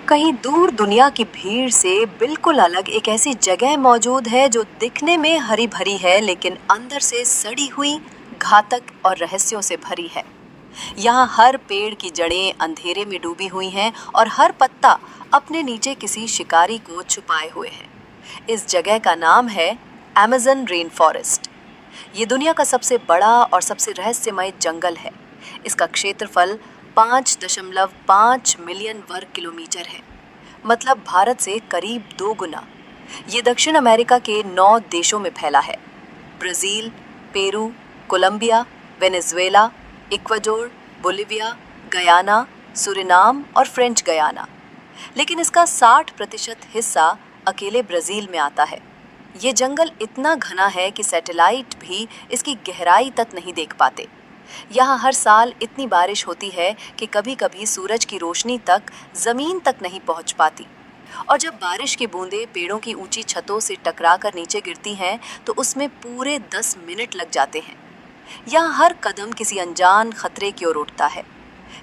कहीं दूर दुनिया की भीड़ से बिल्कुल अलग एक ऐसी जगह मौजूद है जो दिखने में हरी भरी है लेकिन अंदर से सड़ी हुई, घातक और रहस्यों से भरी है। यहाँ हर पेड़ की जड़ें अंधेरे में डूबी हुई हैं और हर पत्ता अपने नीचे किसी शिकारी को छुपाए हुए है। इस जगह का नाम है अमेज़न रेन फॉरेस्ट। ये दुनिया का सबसे बड़ा और सबसे रहस्यमय जंगल है। इसका क्षेत्रफल 5.5 मिलियन वर्ग किलोमीटर है, मतलब भारत से करीब 2 गुना। ये दक्षिण अमेरिका के 9 देशों में फैला है: Brazil, Peru, Colombia, Venezuela, Ecuador, Bolivia, Guyana, Suriname और फ्रेंच गयाना। लेकिन इसका 60% हिस्सा अकेले ब्राज़ील में आता है। ये जंगल इतना घना है कि सैटेलाइट भी इसकी गहराई तक नहीं देख पाते। यहाँ हर साल इतनी बारिश होती है कि कभी-कभी सूरज की रोशनी तक जमीन तक नहीं पहुँच पाती। और जब बारिश की बूंदें पेड़ों की ऊंची छतों से टकराकर नीचे गिरती हैं, तो उसमें पूरे 10 मिनट लग जाते हैं। यहाँ हर कदम किसी अनजान खतरे की ओर उठता है।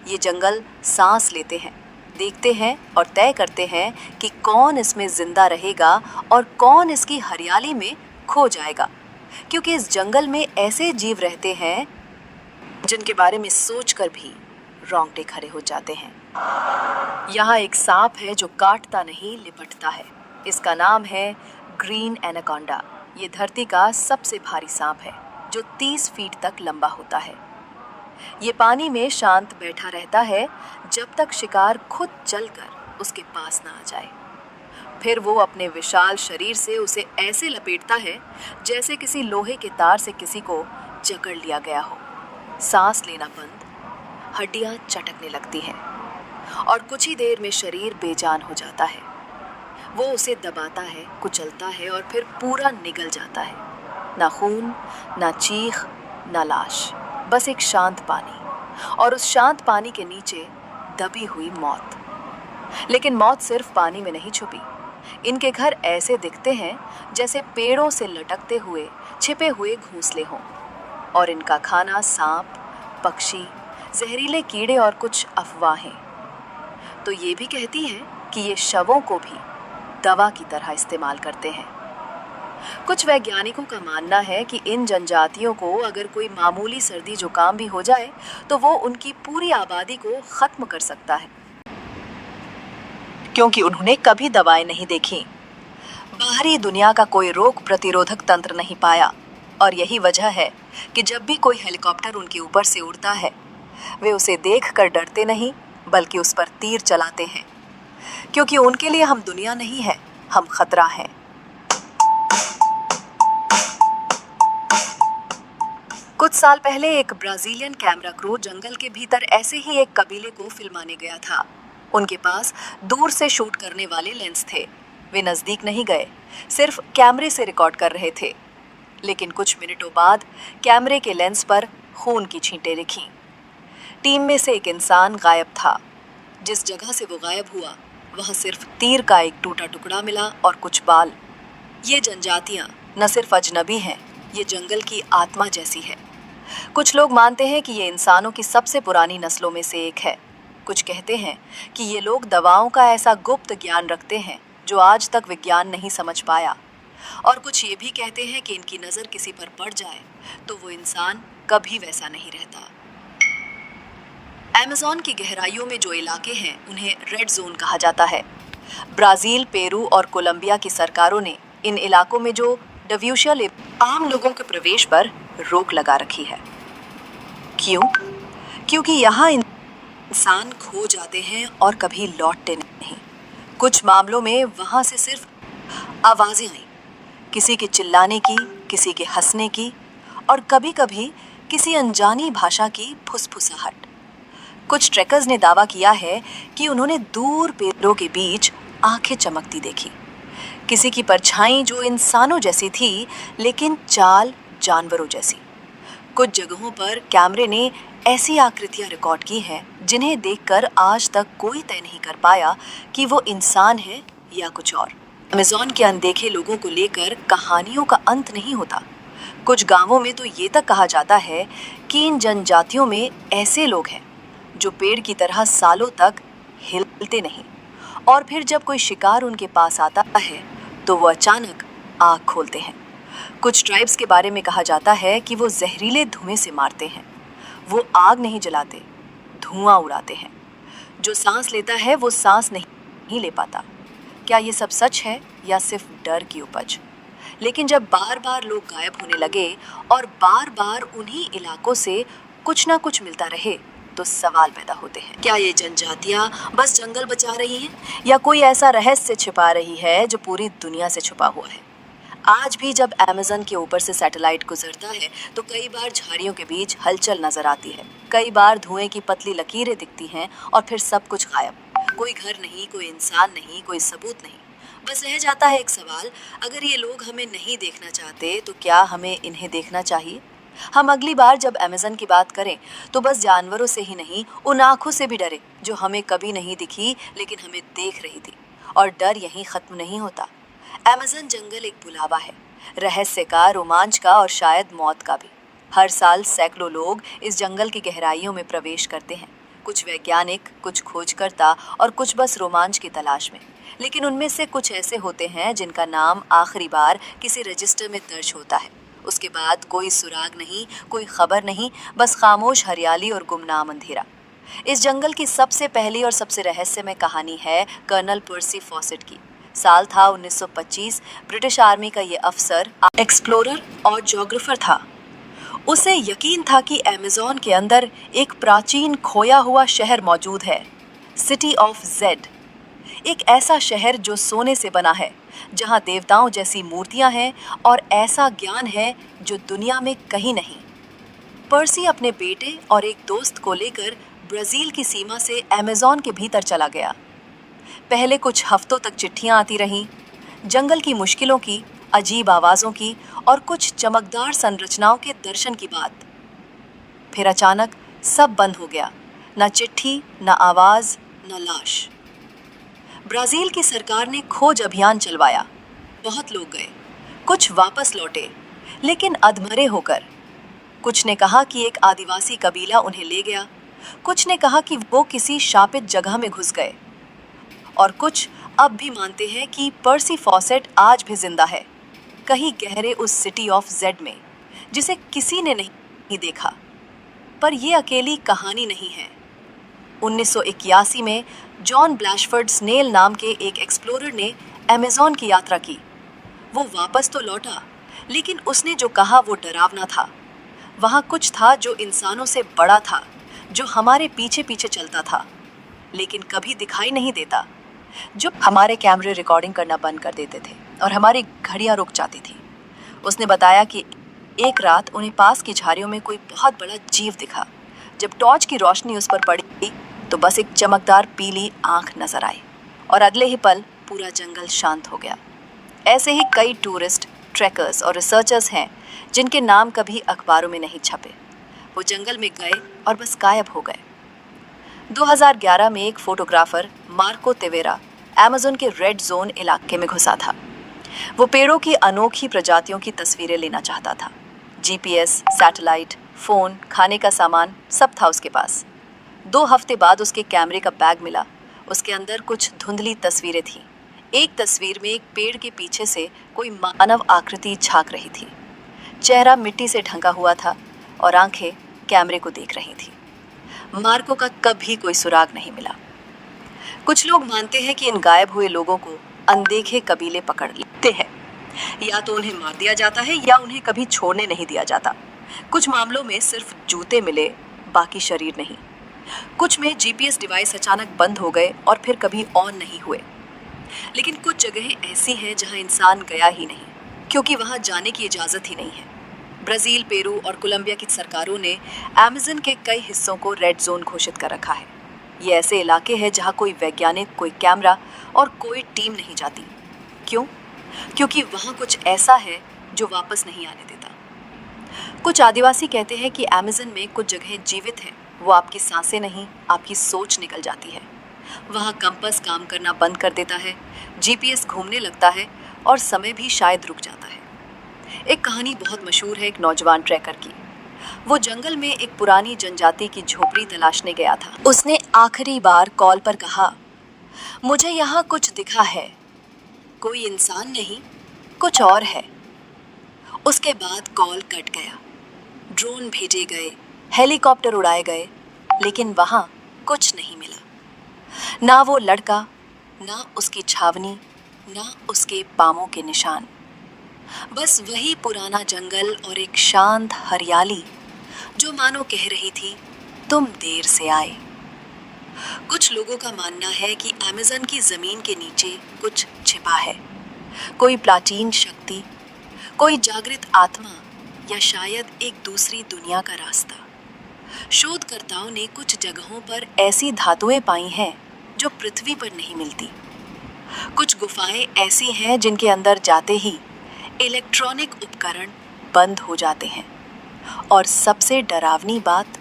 ये जंगल सांस लेते हैं, देखते हैं और तय करते हैं कि कौन इसमें जिंदा रहेगा और कौन इसकी हरियाली में खो जाएगा, क्योंकि इस जंगल में ऐसे जीव रहते हैं जिनके बारे में सोचकर भी रोंगटे खड़े हो जाते हैं। यहाँ एक सांप है जो काटता नहीं, लिपटता है। इसका नाम है ग्रीन एनाकोंडा। ये धरती का सबसे भारी सांप है जो 30 फीट तक लंबा होता है। ये पानी में शांत बैठा रहता है जब तक शिकार खुद चलकर उसके पास ना आ जाए। फिर वो अपने विशाल शरीर से उसे ऐसे लपेटता है जैसे किसी लोहे के तार से किसी को जकड़ लिया गया हो। सांस लेना बंद, हड्डियां चटकने लगती हैं और कुछ ही देर में शरीर बेजान हो जाता है। वो उसे दबाता है, कुचलता है और फिर पूरा निगल जाता है। ना खून, ना चीख, ना लाश, बस एक शांत पानी, और उस शांत पानी के नीचे दबी हुई मौत। लेकिन मौत सिर्फ पानी में नहीं छुपी। इनके घर ऐसे दिखते हैं जैसे पेड़ों से लटकते हुए छिपे हुए घोंसले हों, और इनका खाना सांप, पक्षी, जहरीले कीड़े और कुछ अफवाहें। तो ये भी कहती हैं कि ये शवों को भी दवा की तरह इस्तेमाल करते हैं। कुछ वैज्ञानिकों का मानना है कि इन जनजातियों को अगर कोई मामूली सर्दी जुकाम भी हो जाए तो वो उनकी पूरी आबादी को खत्म कर सकता है, क्योंकि उन्होंने कभी दवाएं नहीं देखी। बाहरी दुनिया का कोई रोग प्रतिरोधक तंत्र नहीं पाया, और यही वजह है कि जब भी कोई हेलीकॉप्टर उनके ऊपर से उड़ता है, वे उसे देखकर डरते नहीं बल्कि उस पर तीर चलाते हैं, क्योंकि उनके लिए हम दुनिया नहीं है, हम खतरा हैं। कुछ साल पहले एक ब्राजीलियन कैमरा क्रू जंगल के भीतर ऐसे ही एक कबीले को फिल्माने गया था। उनके पास दूर से शूट करने वाले लेंस थे। वे नजदीक नहीं गए, सिर्फ कैमरे से रिकॉर्ड कर रहे थे। लेकिन कुछ मिनटों बाद कैमरे के लेंस पर खून की छींटें दिखीं। टीम में से एक इंसान गायब था। जिस जगह से वो गायब हुआ वहाँ सिर्फ तीर का एक टूटा टुकड़ा मिला और कुछ बाल। ये जनजातियाँ न सिर्फ अजनबी हैं, ये जंगल की आत्मा जैसी है। कुछ लोग मानते हैं कि ये इंसानों की सबसे पुरानी नस्लों में से एक है। कुछ कहते हैं कि ये लोग दवाओं का ऐसा गुप्त ज्ञान रखते हैं जो आज तक विज्ञान नहीं समझ पाया। और कुछ ये भी कहते हैं कि इनकी नज़र किसी पर पड़ जाए तो वो इंसान कभी वैसा नहीं रहता। अमेज़न की गहराइयों में जो इलाके हैं उन्हें रेड जोन कहा जाता है। ब्राज़ील, पेरू और कोलंबिया की सरकारों ने इन इलाकों में जो डव्यूशिया आम लोगों के प्रवेश पर रोक लगा रखी है। क्यों? क्योंकि यहाँ इंसान खो जाते हैं और कभी लौटते नहीं। कुछ मामलों में वहाँ से सिर्फ आवाज़ें आई, किसी के चिल्लाने की, किसी के हंसने की, और कभी-कभी किसी अनजानी भाषा की फुसफुसाहट। कुछ ट्रेकर्स ने दावा किया है कि उन्होंने दूर पेड़ों के बीच आंखें चमकती देखी, किसी की परछाई जो इंसानों जैसी थी लेकिन चाल जानवरों जैसी। कुछ जगहों पर कैमरे ने ऐसी आकृतियां रिकॉर्ड की हैं जिन्हें देखकर आज तक कोई तय नहीं कर पाया कि वो इंसान है या कुछ और। अमेज़न के अनदेखे लोगों को लेकर कहानियों का अंत नहीं होता। कुछ गांवों में तो ये तक कहा जाता है कि इन जनजातियों में ऐसे लोग हैं जो पेड़ की तरह सालों तक हिलते नहीं और फिर जब कोई शिकार उनके पास आता है तो वो अचानक आग खोलते हैं। कुछ ट्राइब्स के बारे में कहा जाता है कि वो जहरीले धुएं से मारते हैं। वो आग नहीं जलाते, धुआं उड़ाते हैं। जो सांस लेता है वो सांस नहीं ले पाता। क्या ये सब सच है या सिर्फ डर की उपज? लेकिन जब बार बार लोग गायब होने लगे और बार बार उन्हीं इलाकों से कुछ ना कुछ मिलता रहे तो सवाल पैदा होते हैं, क्या ये जनजातियां बस जंगल बचा रही हैं या कोई ऐसा रहस्य छिपा रही है जो पूरी दुनिया से छुपा हुआ है? आज भी जब अमेज़न के ऊपर से सैटेलाइट गुजरता है तो कई बार झाड़ियों के बीच हलचल नजर आती है, कई बार धुएं की पतली लकीरें दिखती हैं और फिर सब कुछ गायब। कोई घर नहीं, कोई इंसान नहीं, कोई सबूत नहीं। बस रह जाता है एक सवाल, अगर ये लोग हमें नहीं देखना चाहते तो क्या हमें इन्हें देखना चाहिए? हम अगली बार जब अमेज़न की बात करें तो बस जानवरों से ही नहीं, उन आँखों से भी डरे जो हमें कभी नहीं दिखी लेकिन हमें देख रही थी। और डर यहीं ख़त्म नहीं होता। अमेज़न जंगल एक बुलावा है, रहस्य का, रोमांच का और शायद मौत का भी। हर साल सैकड़ों लोग इस जंगल की गहराइयों में प्रवेश करते हैं, कुछ वैज्ञानिक, कुछ खोजकर्ता और कुछ बस रोमांच की तलाश में। लेकिन उनमें से कुछ ऐसे होते हैं जिनका नाम आखिरी बार किसी रजिस्टर में दर्ज होता है। उसके बाद कोई सुराग नहीं, कोई खबर नहीं, बस खामोश हरियाली और गुमनाम अंधेरा। इस जंगल की सबसे पहली और सबसे रहस्यमय कहानी है कर्नल पर्सी फॉसेट की। साल था 1925। ब्रिटिश आर्मी का ये अफसर एक्सप्लोरर और ज्योग्राफर था। उसे यकीन था कि अमेज़न के अंदर एक प्राचीन खोया हुआ शहर मौजूद है, सिटी ऑफ जेड। एक ऐसा शहर जो सोने से बना है, जहां देवताओं जैसी मूर्तियां हैं और ऐसा ज्ञान है जो दुनिया में कहीं नहीं। पर्सी अपने बेटे और एक दोस्त को लेकर ब्राज़ील की सीमा से अमेज़न के भीतर चला गया। पहले कुछ हफ्तों तक चिट्ठियां आती रहीं, जंगल की मुश्किलों की, अजीब आवाज़ों की और कुछ चमकदार संरचनाओं के दर्शन की बात। फिर अचानक सब बंद हो गया, न चिट्ठी, न आवाज़, न लाश। ब्राज़ील की सरकार ने खोज अभियान चलवाया। बहुत लोग गए, कुछ वापस लौटे, लेकिन अधमरे होकर। कुछ ने कहा कि एक आदिवासी कबीला उन्हें ले गया, कुछ ने कहा कि वो किसी शापित जगह में घुस गए, और कुछ अब भी मानते हैं कि पर्सी फॉसेट आज भी जिंदा है, कहीं गहरे उस सिटी ऑफ जेड में, जिसे किसी ने नहीं देखा। पर ये अकेली कहानी नहीं है। 1981 में जॉन ब्लैशफोर्ड स्नेल नाम के एक एक्सप्लोरर ने अमेज़न की यात्रा की। वो वापस तो लौटा, लेकिन उसने जो कहा वो डरावना था। वहाँ कुछ था जो इंसानों से बड़ा था, जो हमारे पीछे पीछे चलता था, लेकिन कभी दिखाई नहीं देता। जो हमारे कैमरे रिकॉर्डिंग करना बंद कर देते थे और हमारी घड़ियाँ रुक जाती थी। उसने बताया कि एक रात उन्हें पास की झाड़ियों में कोई बहुत बड़ा जीव दिखा। जब टॉर्च की रोशनी उस पर पड़ी तो बस एक चमकदार पीली आंख नजर आई और अगले ही पल पूरा जंगल शांत हो गया। ऐसे ही कई टूरिस्ट, ट्रैकर्स और रिसर्चर्स हैं जिनके नाम कभी अखबारों में नहीं छपे। वो जंगल में गए और बस गायब हो गए। 2011 में एक फोटोग्राफर मार्को तेवेरा अमेज़न के रेड जोन इलाके में घुसा था। वो पेड़ों की अनोखी प्रजातियों की तस्वीरें लेना चाहता था। जीपीएस, सैटेलाइट, फ़ोन, खाने का सामान सब था उसके पास। 2 हफ्ते बाद उसके कैमरे का बैग मिला। उसके अंदर कुछ धुंधली तस्वीरें थीं। एक तस्वीर में एक पेड़ के पीछे से कोई मानव आकृति झांक रही थी। चेहरा मिट्टी से ढंका हुआ था और आंखें कैमरे को देख रही थी। मार्को का कभी कोई सुराग नहीं मिला। कुछ लोग मानते हैं कि इन गायब हुए लोगों को अनदेखे कबीले पकड़ लेते हैं, या तो उन्हें मार दिया जाता है या उन्हें कभी छोड़ने नहीं दिया जाता। कुछ मामलों में सिर्फ जूते मिले, बाकी शरीर नहीं। कुछ में जीपीएस डिवाइस अचानक बंद हो गए और फिर कभी ऑन नहीं हुए। लेकिन कुछ जगहें ऐसी हैं जहां इंसान गया ही नहीं, क्योंकि वहां जाने की इजाज़त ही नहीं है। ब्राज़ील, पेरू और कोलंबिया की सरकारों ने अमेज़न के कई हिस्सों को रेड जोन घोषित कर रखा है। ये ऐसे इलाके हैं जहां कोई वैज्ञानिक, कोई कैमरा और कोई टीम नहीं जाती। क्यों? क्योंकि वहां कुछ ऐसा है जो वापस नहीं आने देता। कुछ आदिवासी कहते हैं कि अमेज़न में कुछ जगहें जीवित हैं। वो आपकी सांसें नहीं, आपकी सोच निकल जाती है। वहाँ कंपास काम करना बंद कर देता है, जीपीएस घूमने लगता है और समय भी शायद रुक जाता है। एक कहानी बहुत मशहूर है एक नौजवान ट्रैकर की। वो जंगल में एक पुरानी जनजाति की झोपड़ी तलाशने गया था। उसने आखिरी बार कॉल पर कहा, मुझे यहाँ कुछ दिखा है, कोई इंसान नहीं, कुछ और है। उसके बाद कॉल कट गया। ड्रोन भेजे गए, हेलीकॉप्टर उड़ाए गए, लेकिन वहां कुछ नहीं मिला। ना वो लड़का, ना उसकी छावनी, ना उसके पांवों के निशान। बस वही पुराना जंगल और एक शांत हरियाली जो मानो कह रही थी, तुम देर से आए। कुछ लोगों का मानना है कि अमेज़न की जमीन के नीचे कुछ छिपा है, कोई प्राचीन शक्ति, कोई जागृत आत्मा, या शायद एक दूसरी दुनिया का रास्ता। शोधकर्ताओं ने कुछ जगहों पर ऐसी धातुएं पाई हैं जो पृथ्वी पर नहीं मिलती। कुछ गुफाएं ऐसी हैं जिनके अंदर जाते ही इलेक्ट्रॉनिक उपकरण बंद हो जाते हैं। और सबसे डरावनी बात,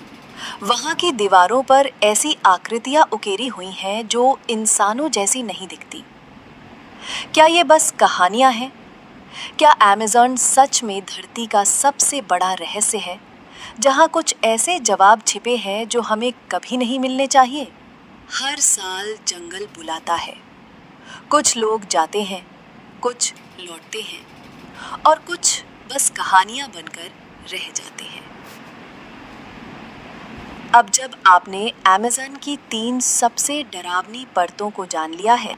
वहां की दीवारों पर ऐसी आकृतियां उकेरी हुई हैं जो इंसानों जैसी नहीं दिखती। क्या ये बस कहानियां हैं? क्या अमेज़न सच में धरती का सबसे बड़ा रहस्य है, जहां कुछ ऐसे जवाब छिपे हैं जो हमें कभी नहीं मिलने चाहिए? हर साल जंगल बुलाता है। कुछ लोग जाते हैं, कुछ लौटते हैं, और कुछ बस कहानियां बनकर रह जाते हैं। अब जब आपने अमेज़न की 3 सबसे डरावनी परतों को जान लिया है,